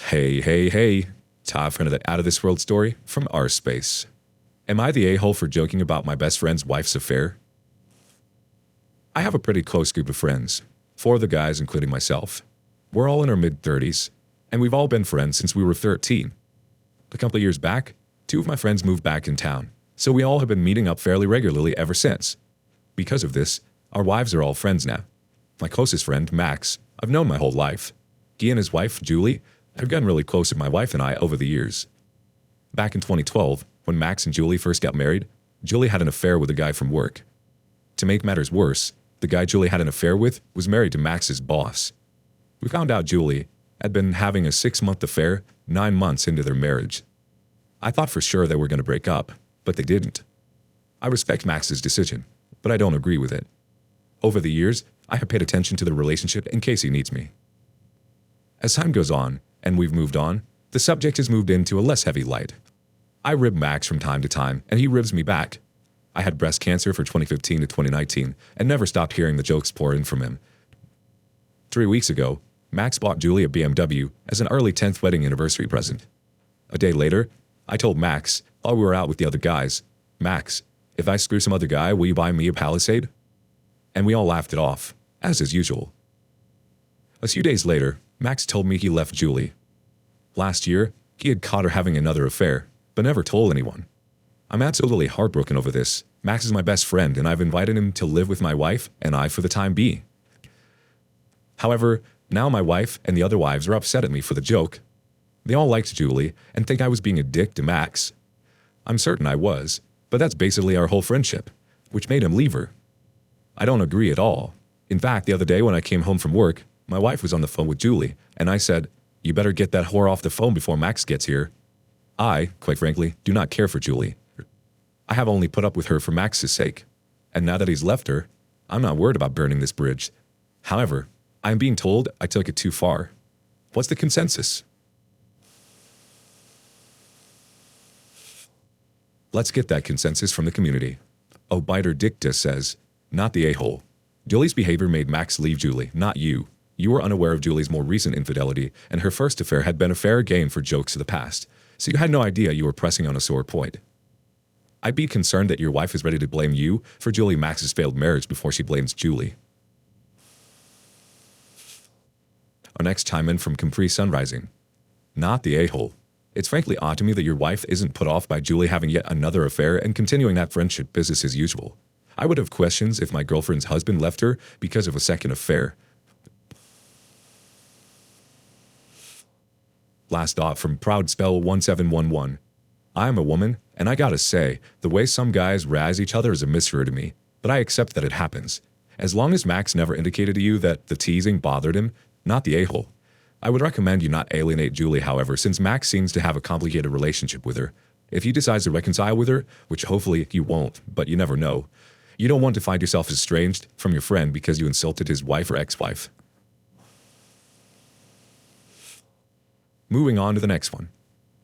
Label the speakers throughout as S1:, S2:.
S1: Hey. Time for another out of this world story from our space. Am I the a-hole for joking about my best friend's wife's affair? I have a pretty close group of friends. 4 of the guys, including myself. We're all in our mid-30s, and we've all been friends since we were 13. A couple of years back, 2 of my friends moved back in town, so we all have been meeting up fairly regularly ever since. Because of this, our wives are all friends now. My closest friend, Max, I've known my whole life. He and his wife, Julie, have gotten really close with my wife and I over the years. Back in 2012, when Max and Julie first got married, Julie had an affair with a guy from work. To make matters worse, the guy Julie had an affair with was married to Max's boss. We found out Julie had been having a 6-month affair 9 months into their marriage. I thought for sure they were going to break up, but they didn't. I respect Max's decision, but I don't agree with it. Over the years, I have paid attention to the relationship in case he needs me. As time goes on, and we've moved on, the subject has moved into a less heavy light. I rib Max from time to time, and he ribs me back. I had breast cancer for 2015 to 2019, and never stopped hearing the jokes pour in from him. 3 weeks ago, Max bought Julie a BMW as an early 10th wedding anniversary present. A day later, I told Max, while we were out with the other guys, "Max, if I screw some other guy, will you buy me a Palisade?" And we all laughed it off, as is usual. A few days later, Max told me he left Julie. Last year, he had caught her having another affair, but never told anyone. I'm absolutely heartbroken over this. Max is my best friend, and I've invited him to live with my wife and I for the time being. However, now my wife and the other wives are upset at me for the joke. They all liked Julie and think I was being a dick to Max. I'm certain I was, but that's basically our whole friendship, which made him leave her. I don't agree at all. In fact, the other day when I came home from work, my wife was on the phone with Julie, and I said, "You better get that whore off the phone before Max gets here." I, quite frankly, do not care for Julie. I have only put up with her for Max's sake. And now that he's left her, I'm not worried about burning this bridge. However, I'm being told I took it too far. What's the consensus? Let's get that consensus from the community. Obiter Dicta says, "Not the a-hole. Julie's behavior made Max leave Julie, not you. You were unaware of Julie's more recent infidelity, and her first affair had been a fair game for jokes of the past, so you had no idea you were pressing on a sore point. I'd be concerned that your wife is ready to blame you for Julie Max's failed marriage before she blames Julie." Our next chime in from Capri Sunrising. "Not the a-hole. It's frankly odd to me that your wife isn't put off by Julie having yet another affair and continuing that friendship business as usual. I would have questions if my girlfriend's husband left her because of a second affair." Last thought from ProudSpell1711. "I'm a woman, and I gotta say, the way some guys razz each other is a mystery to me, but I accept that it happens. As long as Max never indicated to you that the teasing bothered him, not the a-hole. I would recommend you not alienate Julie, however, since Max seems to have a complicated relationship with her. If he decides to reconcile with her, which hopefully you won't, but you never know, you don't want to find yourself estranged from your friend because you insulted his wife or ex-wife." Moving on to the next one.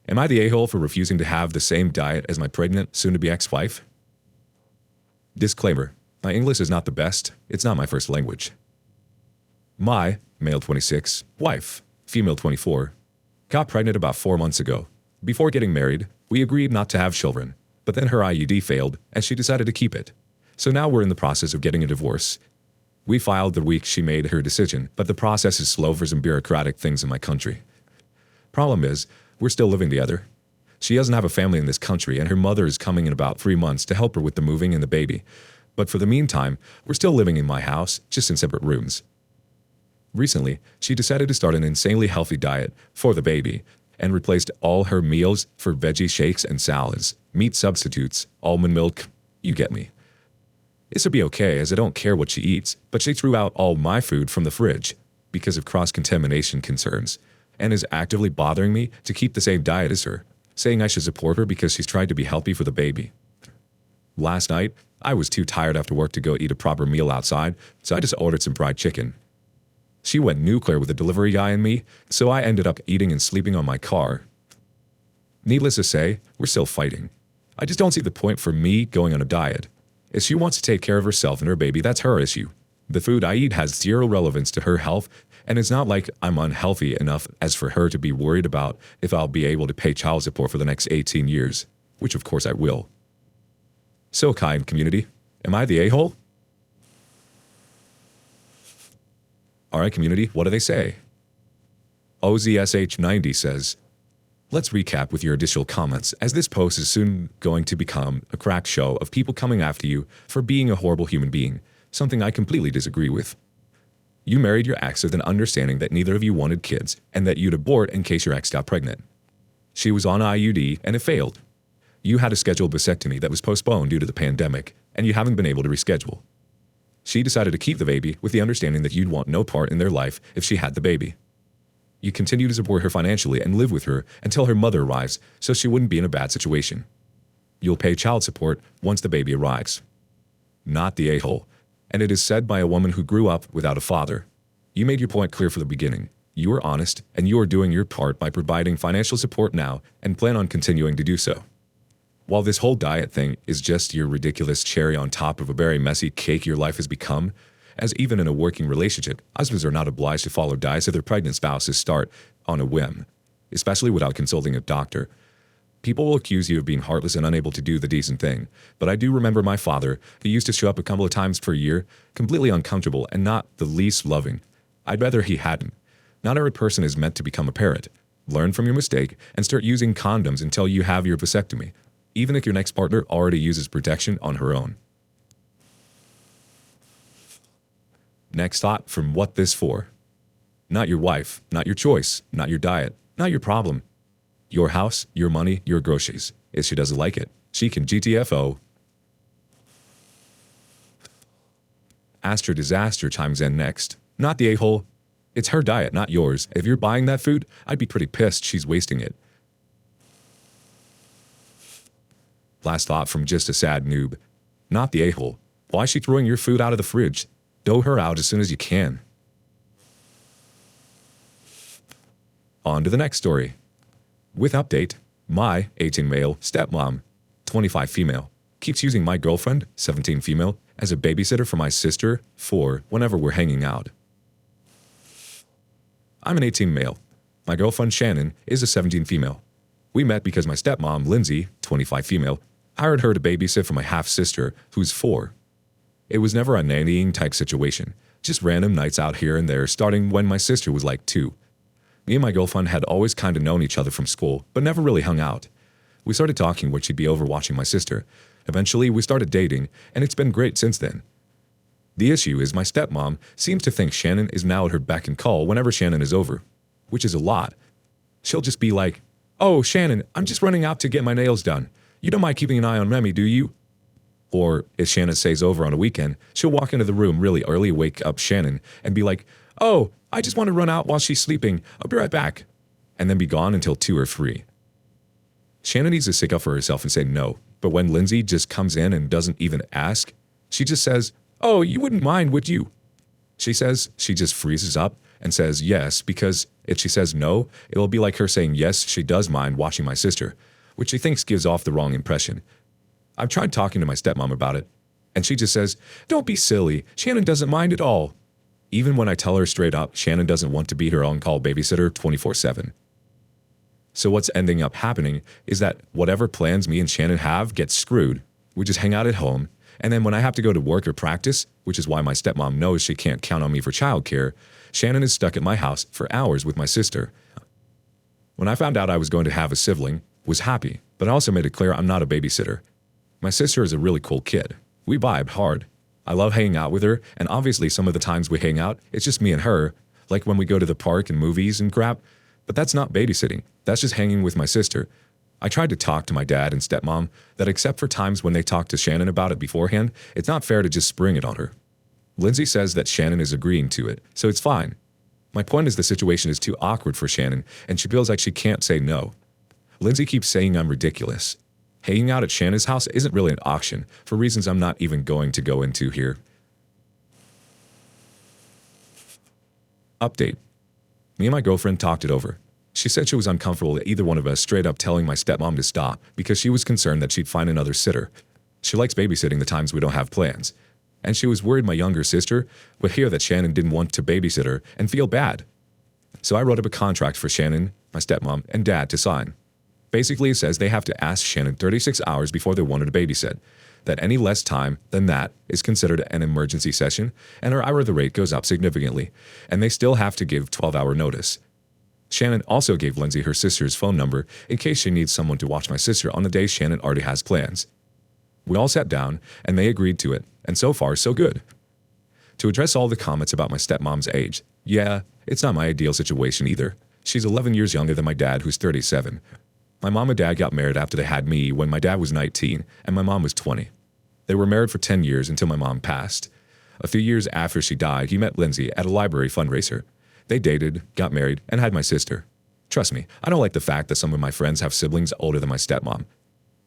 S1: Am I the a-hole for refusing to have the same diet as my pregnant, soon-to-be ex-wife? Disclaimer, my English is not the best, it's not my first language. My, male 26, wife, female 24, got pregnant about 4 months ago. Before getting married, we agreed not to have children, but then her IUD failed and she decided to keep it. So now we're in the process of getting a divorce. We filed the week she made her decision, but the process is slow for some bureaucratic things in my country. Problem is, we're still living together. She doesn't have a family in this country, and her mother is coming in about 3 months to help her with the moving and the baby. But for the meantime, we're still living in my house, just in separate rooms. Recently, she decided to start an insanely healthy diet for the baby and replaced all her meals for veggie shakes and salads, meat substitutes, almond milk, you get me. This would be okay as I don't care what she eats, but she threw out all my food from the fridge because of cross-contamination concerns, and is actively bothering me to keep the same diet as her, saying I should support her because she's tried to be healthy for the baby. Last night, I was too tired after work to go eat a proper meal outside, so I just ordered some fried chicken. She went nuclear with the delivery guy and me, so I ended up eating and sleeping on my car. Needless to say, we're still fighting. I just don't see the point for me going on a diet. If she wants to take care of herself and her baby, that's her issue. The food I eat has zero relevance to her health, And it's not like I'm unhealthy enough as for her to be worried about if I'll be able to pay child support for the next 18 years, which of course I will. So kind, community. Am I the a-hole? Alright, community, what do they say? OZSH90 says, let's recap with your additional comments, as this post is soon going to become a crack show of people coming after you for being a horrible human being, something I completely disagree with. You married your ex with an understanding that neither of you wanted kids and that you'd abort in case your ex got pregnant. She was on IUD and it failed. You had a scheduled vasectomy that was postponed due to the pandemic, and you haven't been able to reschedule. She decided to keep the baby with the understanding that you'd want no part in their life if she had the baby. You continue to support her financially and live with her until her mother arrives so she wouldn't be in a bad situation. You'll pay child support once the baby arrives. Not the a-hole. And it is said by a woman who grew up without a father. You made your point clear from the beginning. You are honest, and you are doing your part by providing financial support now and plan on continuing to do so. While this whole diet thing is just your ridiculous cherry on top of a very messy cake your life has become, as even in a working relationship, husbands are not obliged to follow diets that their pregnant spouses start on a whim, especially without consulting a doctor. People will accuse you of being heartless and unable to do the decent thing, but I do remember my father, who used to show up a couple of times per year, completely uncomfortable and not the least loving. I'd rather he hadn't. Not every person is meant to become a parent. Learn from your mistake and start using condoms until you have your vasectomy, even if your next partner already uses protection on her own. Next thought from What This For? Not your wife, not your choice, not your diet, not your problem. Your house, your money, your groceries. If she doesn't like it, she can GTFO. Astro Disaster chimes in next. Not the a-hole. It's her diet, not yours. If you're buying that food, I'd be pretty pissed she's wasting it. Last thought from Just a Sad Noob. Not the a-hole. Why is she throwing your food out of the fridge? Dough her out as soon as you can. On to the next story. With update, my 18 male stepmom, 25 female, keeps using my girlfriend, 17 female, as a babysitter for my sister, 4, whenever we're hanging out. I'm an 18 male. My girlfriend Shannon is a 17 female. We met because my stepmom, Lindsay, 25 female, hired her to babysit for my half-sister, who's 4. It was never a nannying type situation, just random nights out here and there starting when my sister was like 2. Me and my girlfriend had always kind of known each other from school, but never really hung out. We started talking when she'd be over watching my sister. Eventually, we started dating, and it's been great since then. The issue is my stepmom seems to think Shannon is now at her beck and call whenever Shannon is over, which is a lot. She'll just be like, "Oh, Shannon, I'm just running out to get my nails done. You don't mind keeping an eye on Remy, do you?" Or if Shannon stays over on a weekend, she'll walk into the room really early, wake up Shannon, and be like, "Oh, I just want to run out while she's sleeping. I'll be right back," and then be gone until 2 or 3. Shannon needs to stick up for herself and say no, but when Lindsay just comes in and doesn't even ask, she just says, "Oh, you wouldn't mind, would you?" She says she just freezes up and says yes, because if she says no, it'll be like her saying yes, she does mind watching my sister, which she thinks gives off the wrong impression. I've tried talking to my stepmom about it, and she just says, "Don't be silly, Shannon doesn't mind at all." Even when I tell her straight up, Shannon doesn't want to be her on-call babysitter 24/7. So what's ending up happening is that whatever plans me and Shannon have gets screwed. We just hang out at home, and then when I have to go to work or practice, which is why my stepmom knows she can't count on me for childcare, Shannon is stuck at my house for hours with my sister. When I found out I was going to have a sibling, was happy, but I also made it clear I'm not a babysitter. My sister is a really cool kid. We vibe hard. I love hanging out with her, and obviously some of the times we hang out, it's just me and her, like when we go to the park and movies and crap, but that's not babysitting. That's just hanging with my sister. I tried to talk to my dad and stepmom that except for times when they talk to Shannon about it beforehand, it's not fair to just spring it on her. Lindsay says that Shannon is agreeing to it, so it's fine. My point is the situation is too awkward for Shannon, and she feels like she can't say no. Lindsay keeps saying I'm ridiculous. Hanging out at Shannon's house isn't really an option, for reasons I'm not even going to go into here. Update. Me and my girlfriend talked it over. She said she was uncomfortable with either one of us straight up telling my stepmom to stop because she was concerned that she'd find another sitter. She likes babysitting the times we don't have plans. And she was worried my younger sister would hear that Shannon didn't want to babysit her and feel bad. So I wrote up a contract for Shannon, my stepmom, and dad to sign. Basically, it says they have to ask Shannon 36 hours before they want her to babysit, that any less time than that is considered an emergency session, and her hourly rate goes up significantly, and they still have to give 12-hour notice. Shannon also gave Lindsay her sister's phone number in case she needs someone to watch my sister on the day Shannon already has plans. We all sat down, and they agreed to it, and so far, so good. To address all the comments about my stepmom's age, yeah, it's not my ideal situation either. She's 11 years younger than my dad, who's 37. My mom and dad got married after they had me when my dad was 19 and my mom was 20. They were married for 10 years until my mom passed. A few years after she died, he met Lindsay at a library fundraiser. They dated, got married, and had my sister. Trust me, I don't like the fact that some of my friends have siblings older than my stepmom.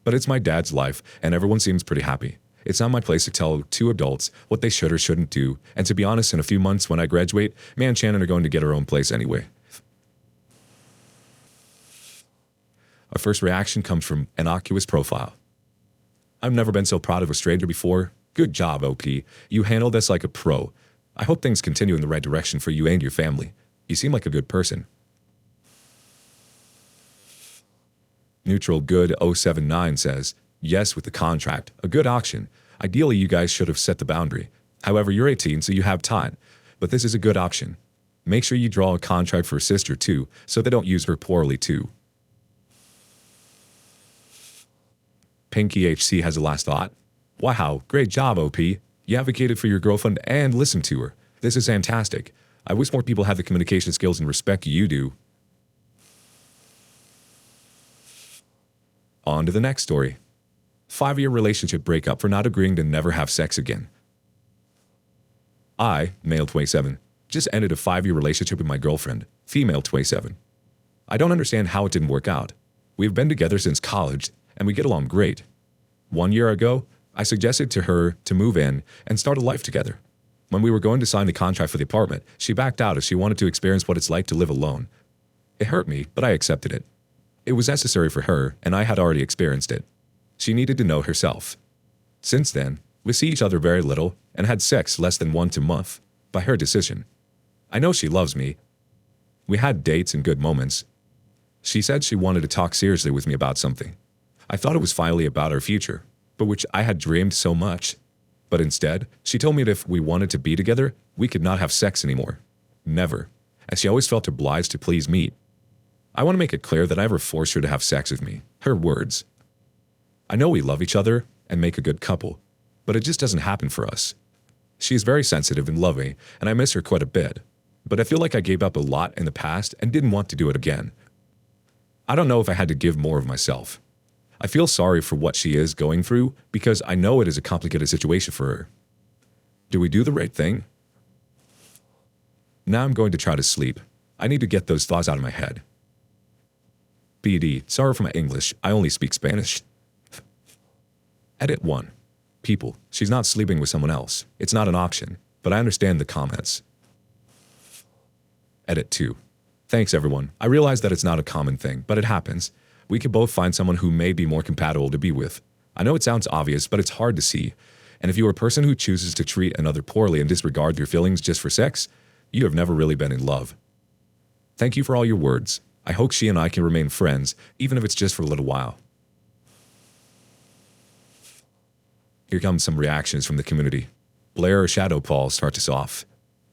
S1: But it's my dad's life, and everyone seems pretty happy. It's not my place to tell two adults what they should or shouldn't do, and to be honest, in a few months when I graduate, me and Shannon are going to get our own place anyway. Our first reaction comes from innocuous profile. I've never been so proud of a stranger before. Good job, OP. You handled this like a pro. I hope things continue in the right direction for you and your family. You seem like a good person. Neutral Good 079 says, yes, with the contract, a good option. Ideally, you guys should have set the boundary. However, you're 18, so you have time. But this is a good option. Make sure you draw a contract for a sister too, so they don't use her poorly too. Pinky HC has a last thought. Wow, great job, OP. You advocated for your girlfriend and listened to her. This is fantastic. I wish more people had the communication skills and respect you do. On to the next story. 5-year relationship breakup for not agreeing to never have sex again. I, male 27, just ended a 5-year relationship with my girlfriend, female 27. I don't understand how it didn't work out. We've been together since college, and we get along great. 1 year ago, I suggested to her to move in and start a life together. When we were going to sign the contract for the apartment, she backed out as she wanted to experience what it's like to live alone. It hurt me, but I accepted it. It was necessary for her, and I had already experienced it. She needed to know herself. Since then, we see each other very little and had sex less than once a month, by her decision. I know she loves me. We had dates and good moments. She said she wanted to talk seriously with me about something. I thought it was finally about our future, but which I had dreamed so much. But instead, she told me that if we wanted to be together, we could not have sex anymore. Never. As she always felt obliged to please me. I want to make it clear that I never forced her to have sex with me. Her words. I know we love each other and make a good couple, but it just doesn't happen for us. She is very sensitive and loving, and I miss her quite a bit. But I feel like I gave up a lot in the past and didn't want to do it again. I don't know if I had to give more of myself. I feel sorry for what she is going through because I know it is a complicated situation for her. Do we do the right thing? Now I'm going to try to sleep. I need to get those thoughts out of my head. BD, sorry for my English, I only speak Spanish. Edit 1. People, she's not sleeping with someone else. It's not an option, but I understand the comments. Edit 2. Thanks everyone. I realize that it's not a common thing, but it happens. We could both find someone who may be more compatible to be with. I know it sounds obvious, but it's hard to see. And if you are a person who chooses to treat another poorly and disregard your feelings just for sex, you have never really been in love. Thank you for all your words. I hope she and I can remain friends, even if it's just for a little while. Here comes some reactions from the community. Blair or Shadow Paul starts us off.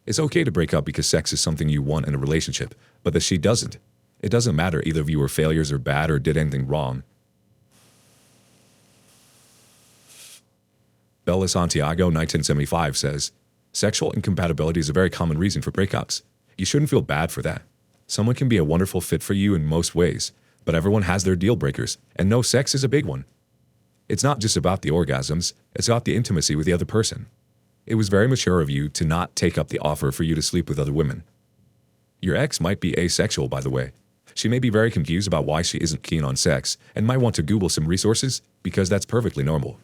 S1: It's okay to break up because sex is something you want in a relationship, but that she doesn't. It doesn't matter either of you were failures or bad or did anything wrong. Bella Santiago 1975 says, sexual incompatibility is a very common reason for breakups. You shouldn't feel bad for that. Someone can be a wonderful fit for you in most ways, but everyone has their deal breakers, and no sex is a big one. It's not just about the orgasms, it's about the intimacy with the other person. It was very mature of you to not take up the offer for you to sleep with other women. Your ex might be asexual, by the way. She may be very confused about why she isn't keen on sex and might want to Google some resources because that's perfectly normal.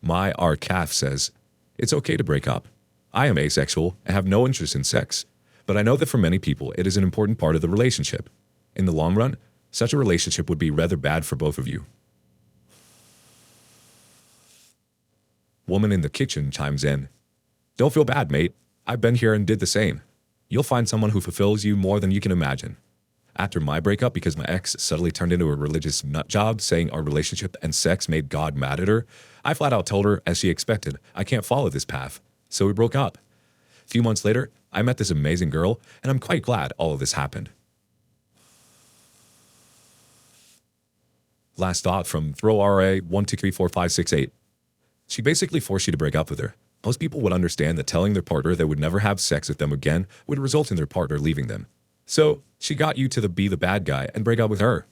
S1: My R. Calf says, it's okay to break up. I am asexual and have no interest in sex, but I know that for many people it is an important part of the relationship. In the long run, such a relationship would be rather bad for both of you. Woman in the kitchen chimes in. Don't feel bad, mate. I've been here and did the same. You'll find someone who fulfills you more than you can imagine. After my breakup, because my ex suddenly turned into a religious nutjob saying our relationship and sex made God mad at her, I flat out told her, as she expected, I can't follow this path. So we broke up. A few months later, I met this amazing girl, and I'm quite glad all of this happened. Last thought from Throw RA 1234568. She basically forced you to break up with her. Most people would understand that telling their partner they would never have sex with them again would result in their partner leaving them. So, she got you to be the bad guy and break up with her.